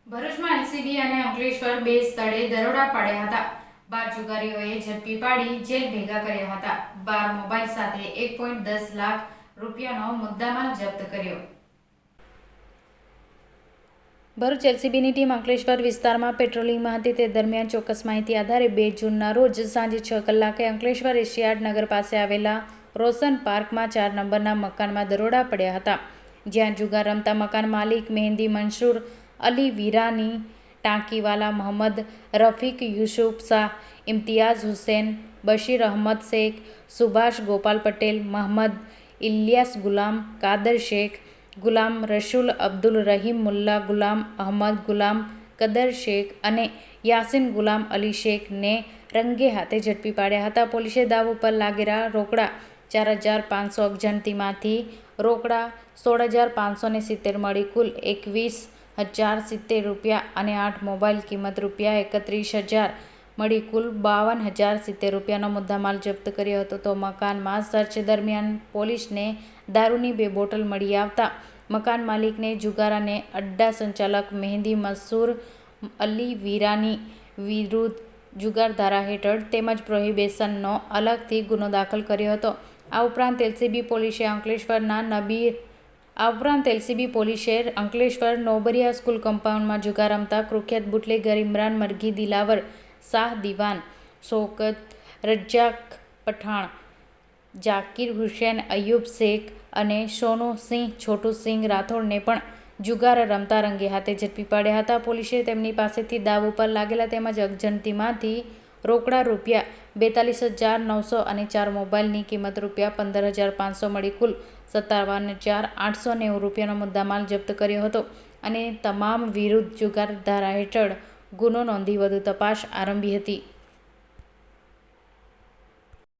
ભરૂચમાં એલસીબી અને અંકલેશ્વર બે સ્થળે દરોડા પાડ્યા હતા. 12 જુગારીઓએ ઝડપી પાડી જેલ ભેગા કર્યા હતા. 12 મોબાઈલ સાથે 1.10 લાખ રૂપિયાનો મુદ્દામાલ જપ્ત કર્યો. ભરૂચ એલસીબીની ટીમ અંકલેશ્વર વિસ્તારમાં પેટ્રોલિંગમાં હતી. તે દરમિયાન ચોક્કસ માહિતી આધારે 2 જૂનના રોજ સાંજે 6 કલાકે અંકલેશ્વર એશિયાડ નગર પાસે આવેલા રોશન પાર્કમાં 4 નંબરના મકાનમાં દરોડા પડ્યા હતા. જ્યાં જુગાર રમતા મકાન માલિક મહેંદી મંસૂર અલી વીરાની, ટાંકીવાલા મોહમ્મદ રફીક યુસુફ શાહ, ઇમ્તિયાઝ હુસૈન, બશીર અહમદ શેખ, સુભાષ ગોપાલ પટેલ, મોહમ્મદ ઇલિયાસ ગુલામ, કાદર શેખ, ગુલામ રસૂલ, અબ્દુલ રહીમ મુલ્લા, ગુલામ અહમદ, ગુલામ કદર શેખ અને યાસીન ગુલામ અલી શેખને રંગે હાથે ઝડપી પાડ્યા હતા. પોલીસે દાવ ઉપર લાગેલા રોકડા 4,500 અગજનતીમાંથી રોકડા 16,570 મળી કુલ 21,070 રૂપિયા અને 8 મોબાઈલ કિંમત રૂપિયા 31,000 મળી કુલ 52,070 રૂપિયાનો મુદ્દામાલ જપ્ત કર્યો હતો. તો મકાનમાં સર્ચ દરમિયાન પોલીસને દારૂની 2 બોટલ મળી આવતા મકાન માલિકને જુગાર અને અડ્ડા સંચાલક મહેંદી મંસૂર અલી વીરાની વિરુદ્ધ જુગાર ધારા હેઠળ તેમજ પ્રોહિબિશનનો અલગથી ગુનો દાખલ કર્યો હતો. આ ઉપરાંત એલસીબી પોલીસે અંકલેશ્વર નોબરિયા સ્કૂલ કમ્પાઉન્ડમાં જુગાર રમતા કુખ્યાત બુટલેગર ઇમરાન મરઘી, દિલાવર શાહ દિવાન, શૌકત રજાક પઠાણ, જાકીર હુસૈન, અયુબ શેખ અને સોનુ સિંહ છોટુ સિંહ રાઠોડને પણ જુગાર રમતા રંગે હાથે ઝડપી પાડ્યા હતા. પોલીસે તેમની પાસેથી દાવ ઉપર લાગેલા તેમજ અગજનતીમાંથી રોકડા રૂપિયા 42,900 અને 4 મોબાઈલની કિંમત રૂપિયા 15,500 મળી કુલ 57,890 રૂપિયાનો મુદ્દામાલ જપ્ત કર્યો હતો અને તમામ વિરુદ્ધ જુગાર ધારા હેઠળ ગુનો નોંધી વધુ તપાસ આરંભી હતી.